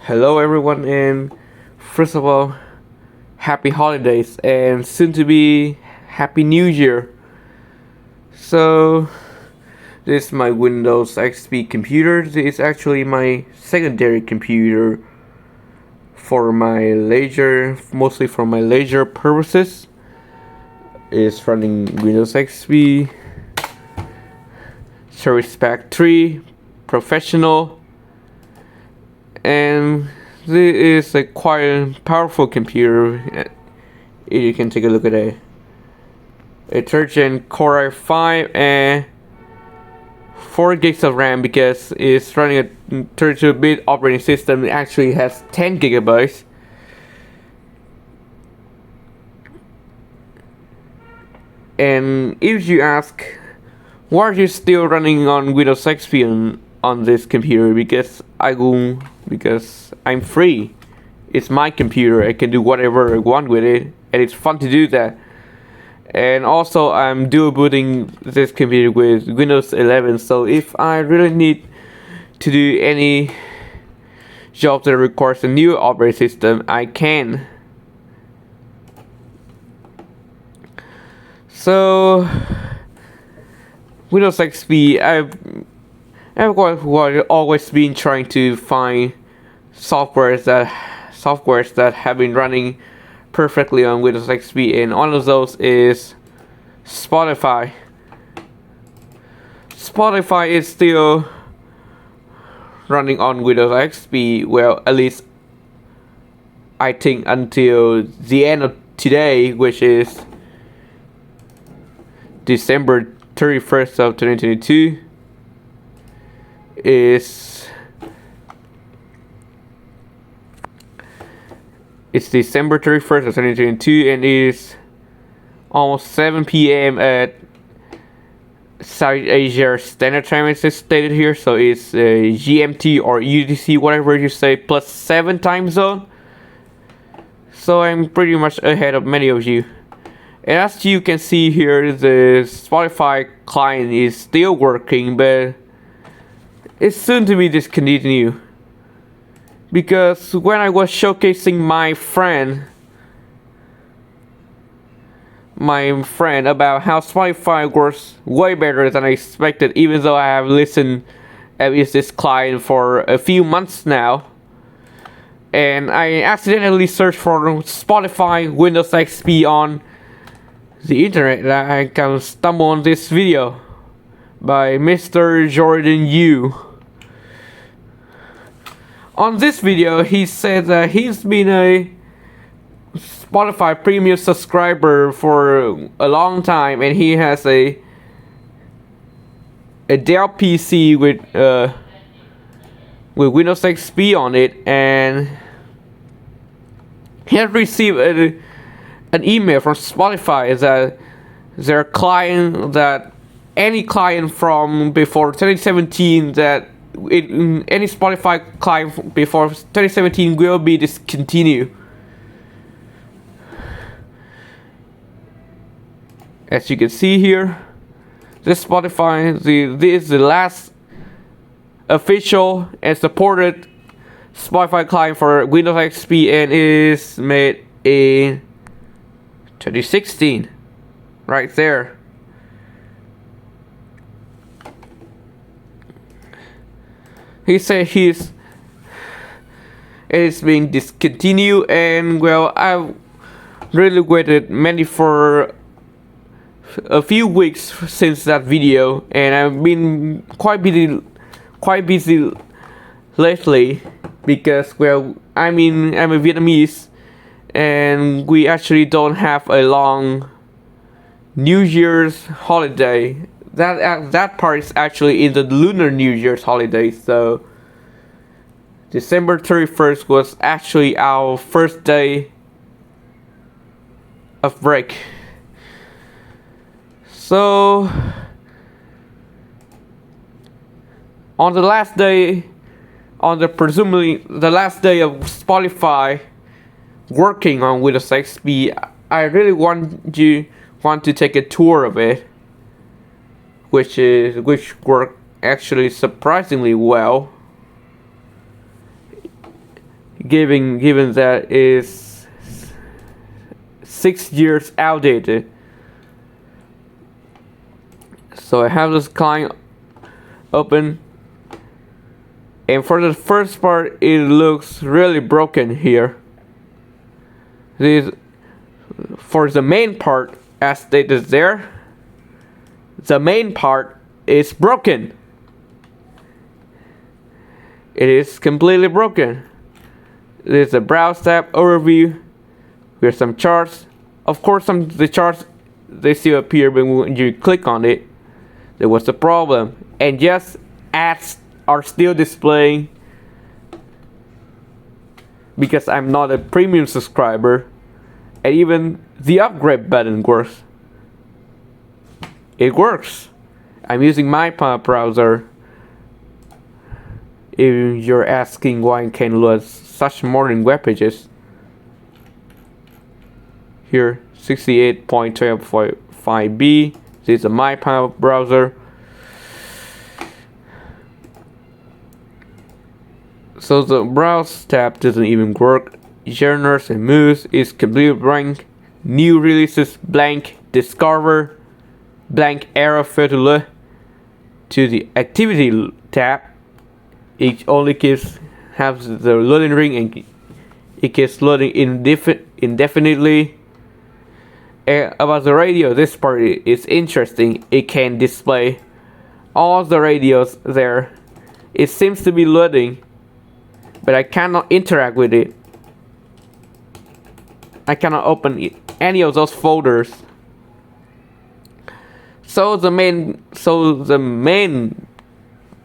Hello, everyone, and first of all, happy holidays and soon to be happy New Year. So, this is my Windows XP computer. This is actually my secondary computer for my leisure, mostly for my leisure purposes. It's running Windows XP, Service Pack 3, Professional, and this is a quite powerful computer. You can take a look at it. A 3rd-gen Core i5 and 4 gigs of RAM because it's running a 32-bit operating system. It actually has 10 gigabytes. And if you ask, why are you still running on Windows XP on this computer? Because I'm free. It's my computer. I can do whatever I want with it, and it's fun to do that. And also, I'm dual booting this computer with Windows 11. So if I really need to do any job that requires a new operating system, I can. So Windows XP, I've always been trying to find softwares that have been running perfectly on Windows XP, and one of those is Spotify. Spotify is still running on Windows XP, well, at least I think until the end of today, which is December 31st of 2022. It's December 31st of 2022, and it's almost 7 p.m. at South Asia Standard Time, as it's stated here. So it's GMT or UTC, whatever you say, +7 time zone. So I'm pretty much ahead of many of you. And as you can see here, the Spotify client is still working, but it's soon to be discontinued. Because when I was showcasing my friend about how Spotify works way better than I expected, even though I have listened with this client for a few months now, and I accidentally searched for Spotify Windows XP on the internet, and I can stumble on this video by Mr. Jordan Yu. On this video, he said that he's been a Spotify premium subscriber for a long time, and he has a Dell PC with Windows XP on it, and he has received an email from Spotify that their client, that any client from before 2017, that any Spotify client before 2017 will be discontinued. As you can see here, this Spotify, this is the last official and supported Spotify client for Windows XP, and it is made in 2016, right there. He said it's being discontinued, and well, I've really waited for a few weeks since that video, and I've been quite busy lately because, well, I'm a Vietnamese, and we actually don't have a long New Year's holiday. That part is actually in the Lunar New Year's holiday. So December 31st was actually our first day of break. So on the last day, presumably the last day of Spotify working on Windows XP, I really want to take a tour of it, which worked actually surprisingly well. given that is 6 years outdated. So I have this client open, and for the first part it looks really broken here. This for the main part, as stated there, the main part is broken. It is completely broken. There's a browse tab overview with some charts. Of course, the charts, they still appear, but when you click on it, there was a problem. And yes, ads are still displaying because I'm not a premium subscriber, and even the upgrade button works. It works. I'm using my browser. If you're asking why I can load such modern web pages, here 68.12.5b. This is my browser. So the browse tab doesn't even work. Genres and moods is completely blank. New releases blank. Discover blank. Arrow photo to the activity tab. It only has the loading ring, and it keeps loading indefinitely. About the radio, this part is interesting. It can display all the radios there. It seems to be loading, but I cannot interact with it. I cannot open any of those folders. So the main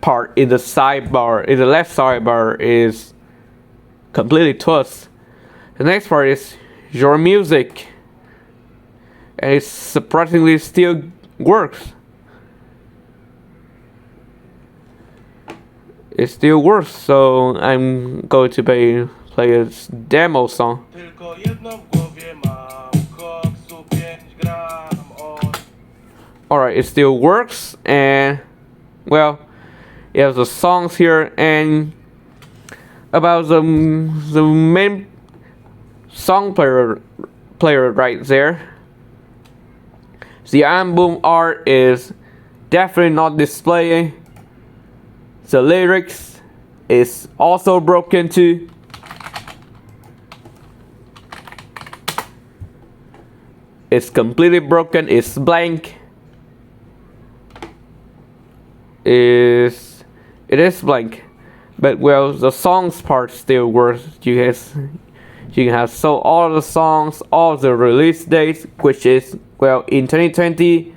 part in the sidebar, in the left sidebar, is completely toast. The next part is your music, and it surprisingly still works. It still works, so I'm going to play a demo song. Alright, it still works, and well, you have the songs here, and about the main song player right there. The album art is definitely not displaying. The lyrics is also broken too. It's completely broken. It's blank. It is blank, but well, the songs part still works. You can have so all the songs, all the release dates, which is well in 2020,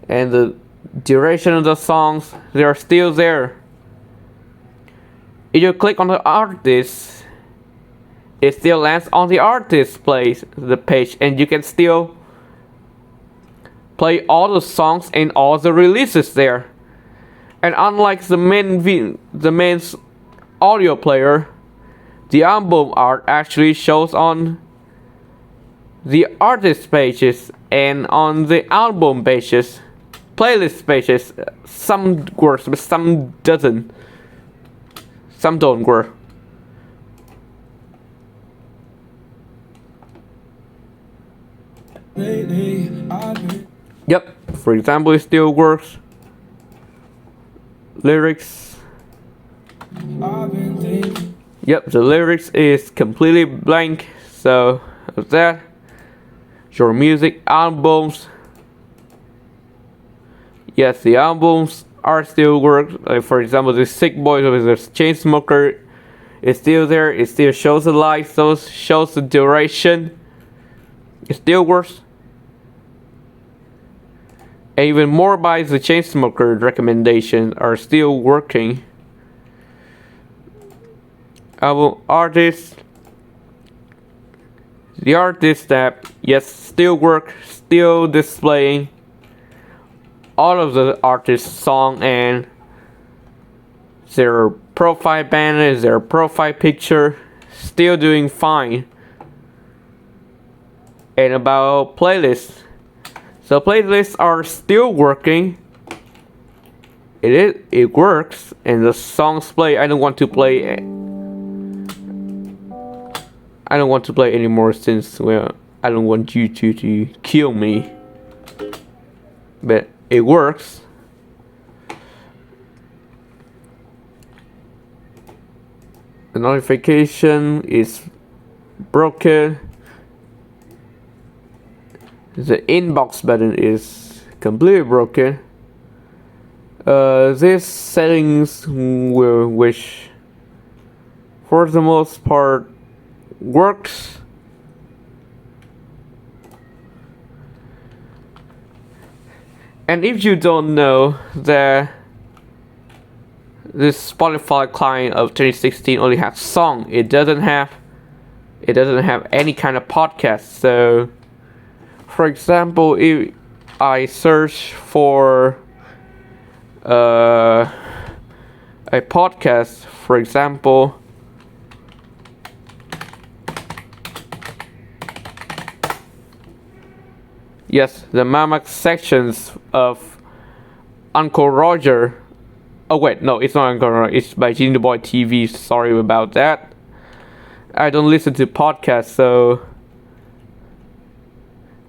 and the duration of the songs, they are still there. If you click on the artist, it still lands on the artist the page, and you can still play all the songs and all the releases there. And unlike the main audio player, the album art actually shows on the artist pages and on the album pages, playlist pages. Some works, but some doesn't. Some don't work. Yep, for example, it still works. Lyrics. Yep, the lyrics is completely blank. So that your music albums. Yes, the albums are still work. Like for example, the Sick Boys with the Chainsmoker is still there. It still shows the light, so shows the duration. It still works. And even more by the Chainsmoker recommendations are still working. Album artist. The artist tab, yes, still work, still displaying all of the artist's song and their profile banner, their profile picture, still doing fine. And about playlists, so playlists are still working. It works, and the songs play. I don't want to play I don't want to play anymore since, well, I don't want you to kill me. But it works. The notification is broken. The inbox button is completely broken. These settings will, which for the most part works. And if you don't know that this Spotify client of 2016 only has song, it doesn't have any kind of podcast. So for example, if I search for a podcast, for example, yes, the Mama sections of Uncle Roger. Oh wait, no, it's not Uncle Roger. It's by Genie Boy TV. Sorry about that. I don't listen to podcasts, so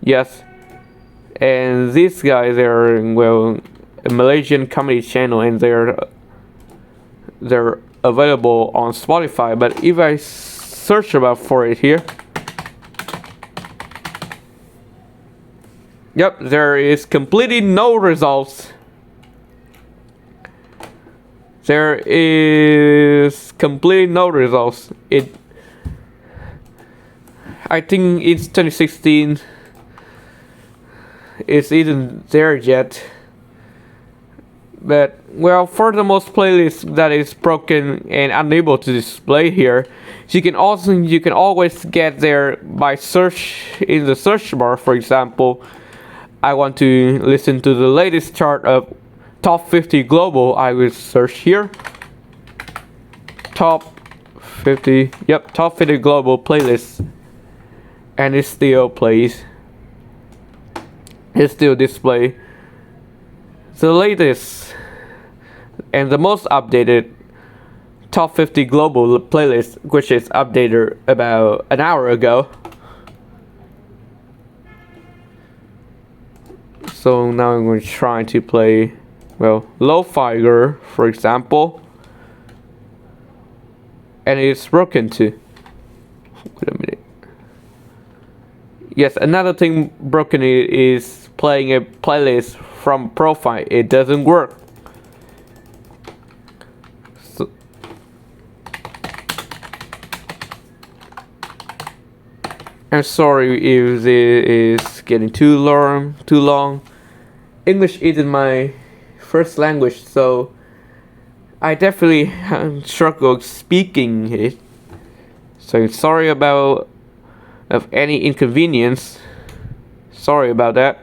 yes. And these guys are, well, a Malaysian comedy channel, and they're available on Spotify. But if I search about for it here, yep, there is completely no results. There is completely no results. I think it's 2016. It's isn't there yet. But well, for the most playlist that is broken and unable to display here, you can always get there by search in the search bar. For example, I want to listen to the latest chart of Top 50 Global. I will search here. Top 50. Yep, Top 50 Global playlist. And it still plays. It still display the latest and the most updated Top 50 Global playlist, which is updated about an hour ago. So now I'm going to try to play, well, Lo-Fi Girl, for example. And it's broken too. Wait a minute. Yes, another thing broken is playing a playlist from profile. It doesn't work. So, I'm sorry if this is getting too long. English isn't my first language, so I definitely struggle speaking it. So sorry about of any inconvenience. Sorry about that.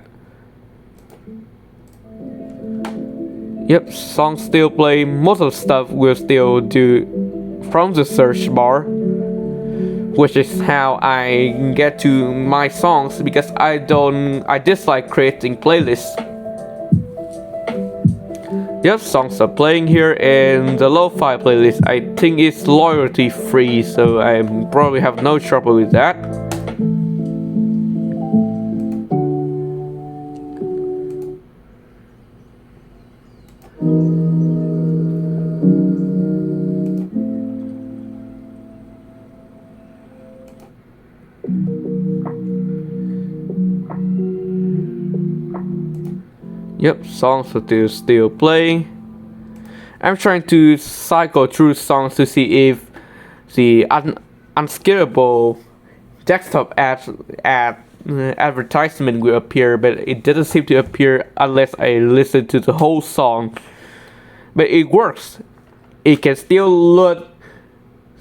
Yep, songs still play. Most of the stuff will still do from the search bar, which is how I get to my songs, because I dislike creating playlists. Yep, songs are playing here, and the lo-fi playlist I think is royalty free, so I probably have no trouble with that. Yep, songs are still playing. I'm trying to cycle through songs to see if the unskippable desktop advertisement will appear, but it doesn't seem to appear unless I listen to the whole song. But it works. It can still load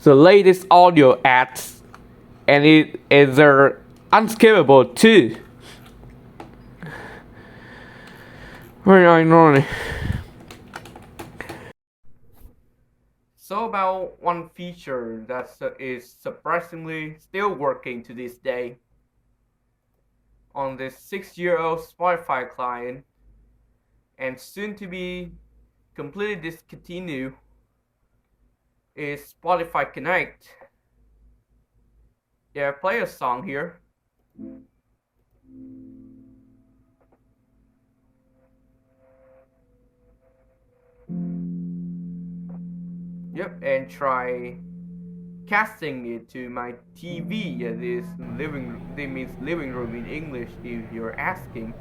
the latest audio ads, and they're unskippable too. Very ironic. So about one feature that is surprisingly still working to this day on this 6-year-old Spotify client, and soon to be completely discontinued, is Spotify Connect. Yeah, play a song here. Yep, and try casting it to my TV. Yeah, this means living room in English if you're asking.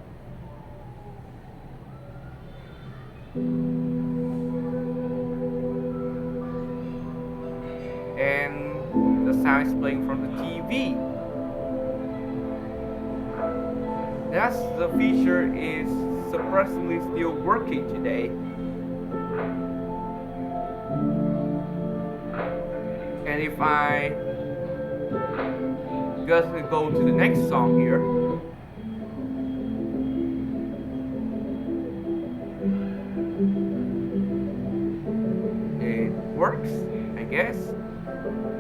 And the sound is playing from the TV. That's the feature is surprisingly still working today. And if I just go to the next song here, it works, I guess.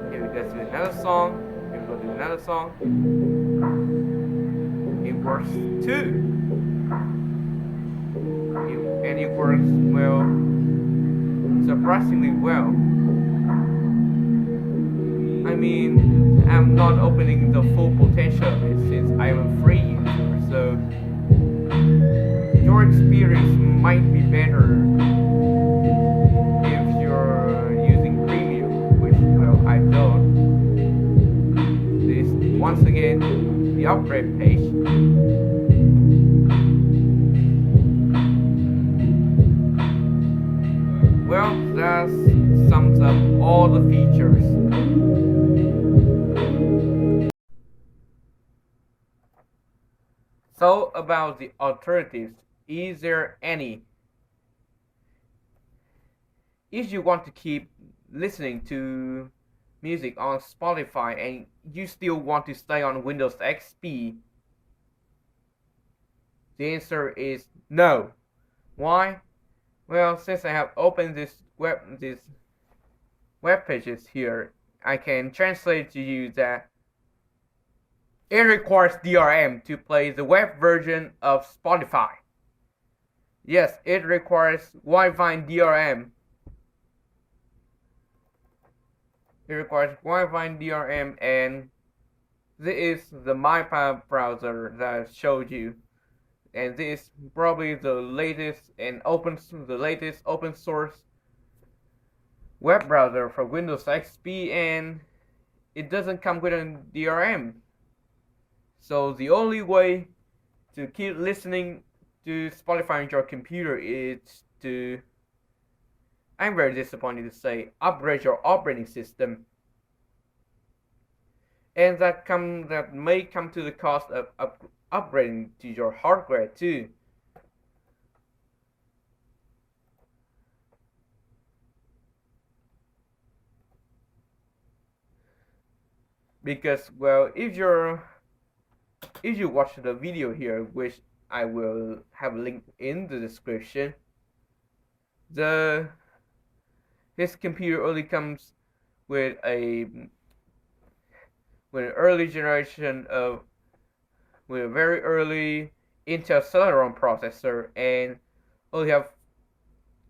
Here we go to another song. Here we go to another song. It works too. And it works well, surprisingly well. I mean, I'm not opening the full potential of it since I'm a free user, so your experience might be better if you're using premium, which, well, I don't. This, once again, the upgrade page. Well, that sums up all the features. So about the alternatives, is there any? If you want to keep listening to music on Spotify and you still want to stay on Windows XP, the answer is no. Why? Well, since I have opened this web pages here, I can translate to you that it requires DRM to play the web version of Spotify. Yes, it requires Wi-Fi DRM. It requires Wi-Fi DRM, and this is the MyPub browser that I showed you. And this is probably the latest open source web browser for Windows XP, and it doesn't come with a DRM. So the only way to keep listening to Spotify on your computer is to, I'm very disappointed to say, upgrade your operating system. And that may come to the cost of upgrading to your hardware too. Because, well, if you watch the video here, which I will have linked in the description, his computer only comes with an early generation with a very early Intel Celeron processor, and only have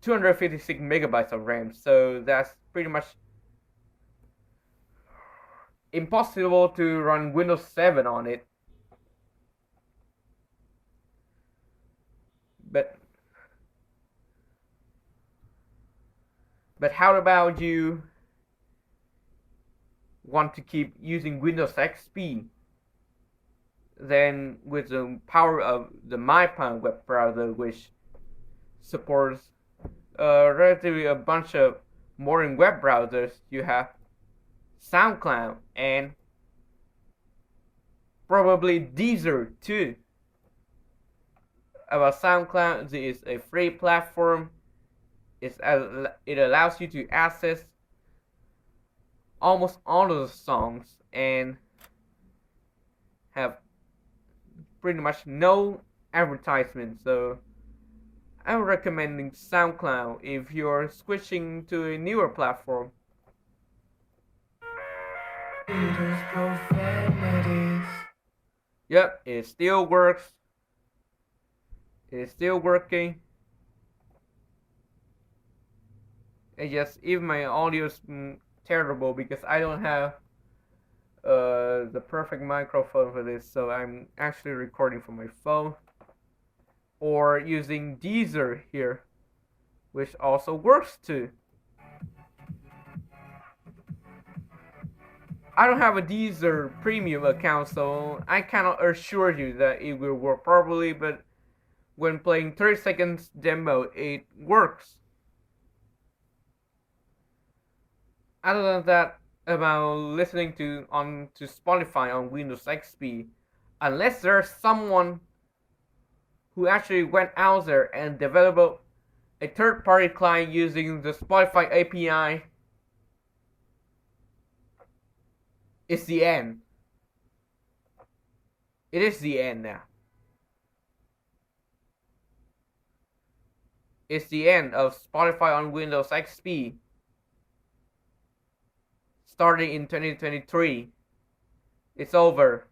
256 megabytes of RAM. So that's pretty much impossible to run Windows 7 on it. But how about you want to keep using Windows XP? Then with the power of the MyPub web browser, which supports relatively a bunch of modern web browsers, you have SoundCloud and probably Deezer too. About SoundCloud, it is a free platform. It allows you to access almost all of the songs and have pretty much no advertisement. So I'm recommending SoundCloud if you're switching to a newer platform. Yep, it still works. It's still working. It's just, even my audio is terrible because I don't have the perfect microphone for this, so I'm actually recording from my phone or using Deezer here, which also works too. I don't have a Deezer premium account, so I cannot assure you that it will work properly, but when playing 30 seconds demo, it works. Other than that, about listening to Spotify on Windows XP, unless there's someone who actually went out there and developed a third-party client using the Spotify API, it's the end. It is the end now. It's the end of Spotify on Windows XP. Starting in 2023. It's over.